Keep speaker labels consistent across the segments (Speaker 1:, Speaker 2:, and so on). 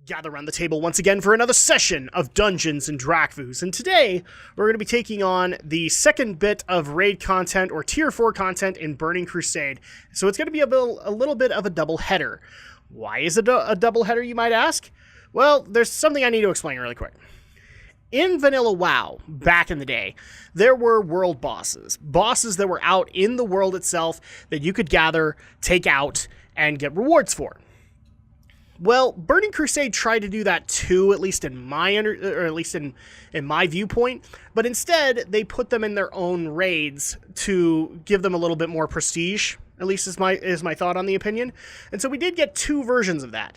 Speaker 1: Gather around the table once again for another session of Dungeons and Drakfus, and today we're going to be taking on the second bit of raid content or tier 4 content in Burning Crusade. So it's going to be a little bit of a double header. Why is it a double header, you might ask? Well, there's something I need to explain really quick. In Vanilla WoW, back in the day, there were world bosses that were out in the world itself that you could gather, take out, and get rewards for. Well, Burning Crusade tried to do that too, at least in my in my viewpoint, but instead they put them in their own raids to give them a little bit more prestige. At least is my thought on the opinion. And so we did get two versions of that.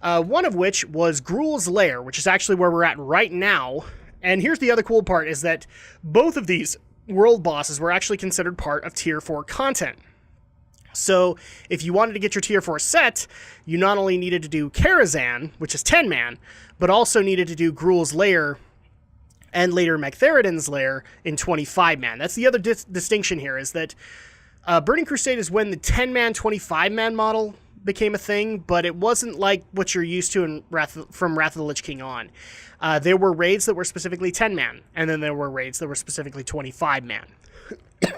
Speaker 1: One of which was Gruul's Lair, which is actually where we're at right now. And here's the other cool part, is that both of these world bosses were actually considered part of tier 4 content. So if you wanted to get your tier 4 set, you not only needed to do Karazhan, which is 10-man, but also needed to do Gruul's Lair and later Magtheridon's Lair in 25-man. That's the other distinction here, is that Burning Crusade is when the 10-man, 25-man model became a thing, but it wasn't like what you're used to from Wrath of the Lich King on. There were raids that were specifically 10-man, and then there were raids that were specifically 25-man.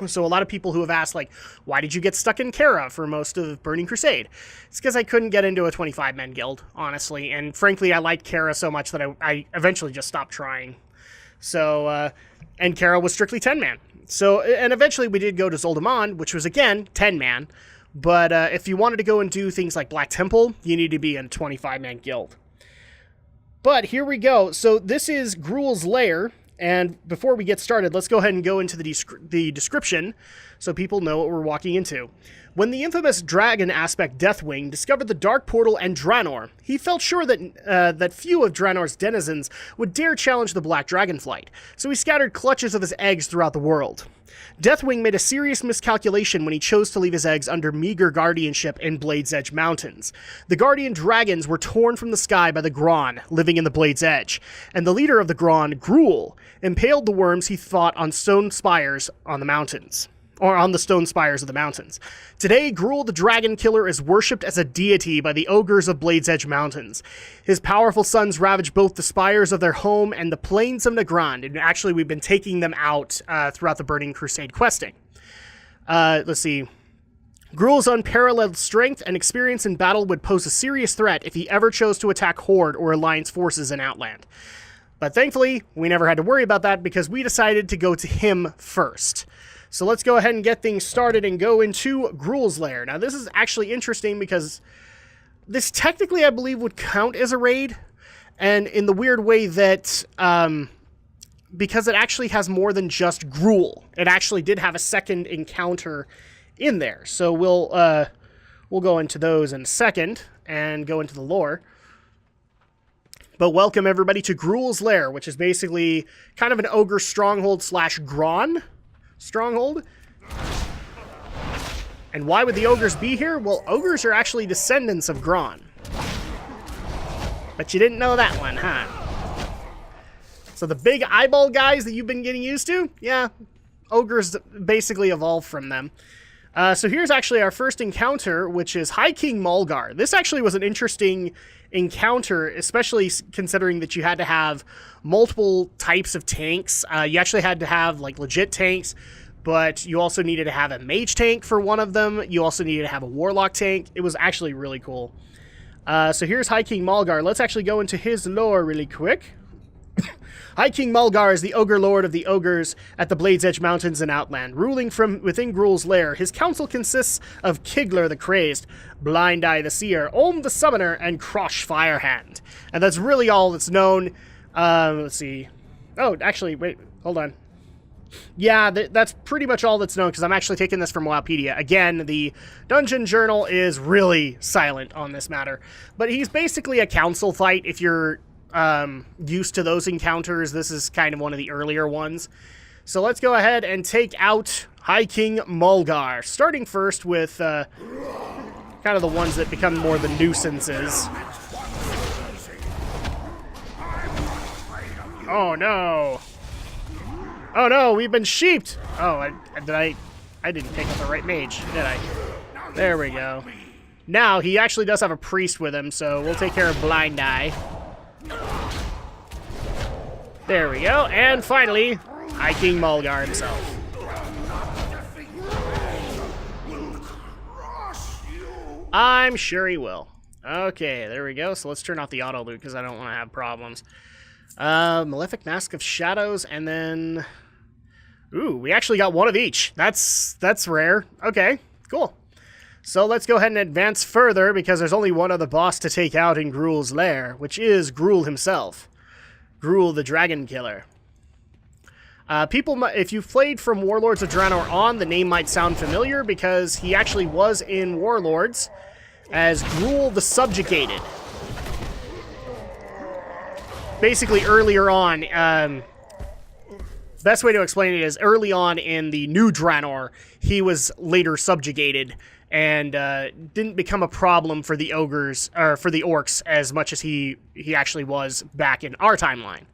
Speaker 1: So a lot of people who have asked, like, why did you get stuck in Kara for most of Burning Crusade? It's because I couldn't get into a 25-man guild, honestly. And frankly, I liked Kara so much that I eventually just stopped trying. So, and Kara was strictly 10-man. So, and eventually we did go to Zoldaman, which was, again, 10-man. But if you wanted to go and do things like Black Temple, you need to be in a 25-man guild. But here we go. So this is Gruul's Lair. And before we get started, let's go ahead and go into the description so people know what we're walking into. When the infamous dragon aspect Deathwing discovered the Dark Portal and Draenor, he felt sure that few of Draenor's denizens would dare challenge the Black Dragonflight, so he scattered clutches of his eggs throughout the world. Deathwing made a serious miscalculation when he chose to leave his eggs under meager guardianship in Blade's Edge Mountains. The guardian dragons were torn from the sky by the Gronn, living in the Blade's Edge, and the leader of the Gronn, Gruul, impaled the worms he fought on stone spires on the mountains. Or on the stone spires of the mountains. Today, Gruul the Dragon Killer is worshipped as a deity by the ogres of Blade's Edge Mountains. His powerful sons ravage both the spires of their home and the plains of Nagrand, and actually we've been taking them out throughout the Burning Crusade questing. Let's see. Gruul's unparalleled strength and experience in battle would pose a serious threat if he ever chose to attack Horde or Alliance forces in Outland. But thankfully, we never had to worry about that because we decided to go to him first. So let's go ahead and get things started and go into Gruul's Lair. Now, this is actually interesting because this technically, I believe, would count as a raid. And in the weird way that, because it actually has more than just Gruul. It actually did have a second encounter in there. So we'll go into those in a second and go into the lore. But welcome, everybody, to Gruul's Lair, which is basically kind of an ogre stronghold / Gronn stronghold. And why would the ogres be here? Well, ogres are actually descendants of Gronn. But you didn't know that one, huh? So the big eyeball guys that you've been getting used to? Yeah, ogres basically evolved from them. So here's actually our first encounter, which is High King Mulgar. This actually was an interesting encounter, especially considering that you had to have multiple types of tanks. You actually had to have like legit tanks, but you also needed to have a mage tank for one of them. You also needed to have a warlock tank. It was actually really cool. So here's High King Mulgar. Let's actually go into his lore really quick. High King Mulgar is the ogre lord of the ogres at the Blade's Edge Mountains in Outland. Ruling from within Gruul's Lair, his council consists of Kigler the Crazed, Blind Eye the Seer, Olm the Summoner, and Krosh Firehand. And that's really all that's known. Let's see. Oh, actually, wait, hold on. Yeah, that's pretty much all that's known, because I'm actually taking this from Wowpedia. Again, the Dungeon Journal is really silent on this matter. But he's basically a council fight. If you're used to those encounters, this is kind of one of the earlier ones. So let's go ahead and take out High King Mulgar, starting first with kind of the ones that become more the nuisances. Oh no! Oh no, we've been sheeped! Oh, I didn't pick up the right mage, did I? There we go. Now, he actually does have a priest with him, so we'll take care of Blind Eye. There we go. And finally, High King Mulgar himself. I'm sure he will. Okay, there we go. So let's turn off the auto loot because I don't want to have problems. Malefic Mask of Shadows, and then... Ooh, we actually got one of each. That's rare. Okay, cool. So let's go ahead and advance further because there's only one other boss to take out in Gruul's lair, which is Gruul himself. Gruul the Dragon Killer. If you've played from Warlords of Draenor on, the name might sound familiar because he actually was in Warlords as Gruul the Subjugated. Basically, earlier on, best way to explain it is early on in the New Draenor, he was later subjugated and didn't become a problem for the ogres or for the orcs as much as he actually was back in our timeline.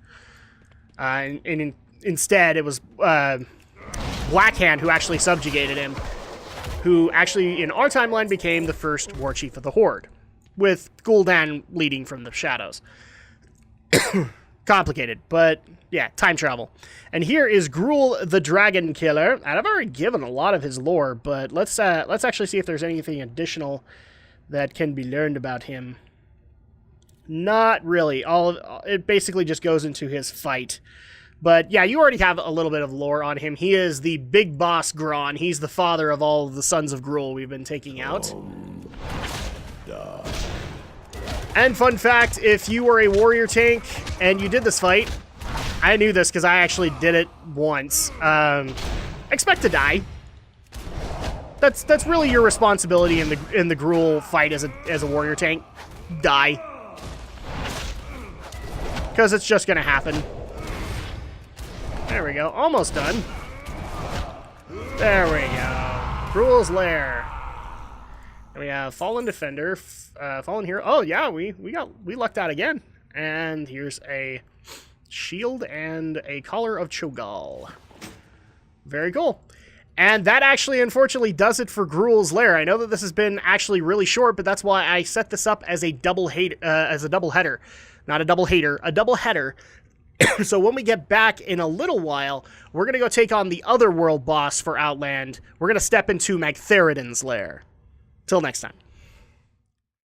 Speaker 1: Instead, it was Blackhand who actually subjugated him, who actually in our timeline became the first war chief of the Horde, with Gul'dan leading from the shadows. Complicated, but yeah, time travel. And here is Gruul the Dragon Killer. And I've already given a lot of his lore, but let's actually see if there's anything additional that can be learned about him. Not really. It basically just goes into his fight. But yeah, you already have a little bit of lore on him. He is the big boss Gronn. He's the father of all of the sons of Gruul we've been taking out. And fun fact, if you were a warrior tank and you did this fight, I knew this because I actually did it once. Expect to die. That's really your responsibility in the Gruul fight as a warrior tank. Die. Because it's just gonna happen. There we go. Almost done. There we go. Gruul's Lair. And we have Fallen Defender, Fallen Hero. Oh yeah, we lucked out again. And here's a shield and a collar of Cho'Gall. Very cool. And that actually, unfortunately, does it for Gruul's Lair. I know that this has been actually really short, but that's why I set this up as a double header, not a double hater, a double header. So when we get back in a little while, we're gonna go take on the other world boss for Outland. We're gonna step into Magtheridon's lair. Till next time.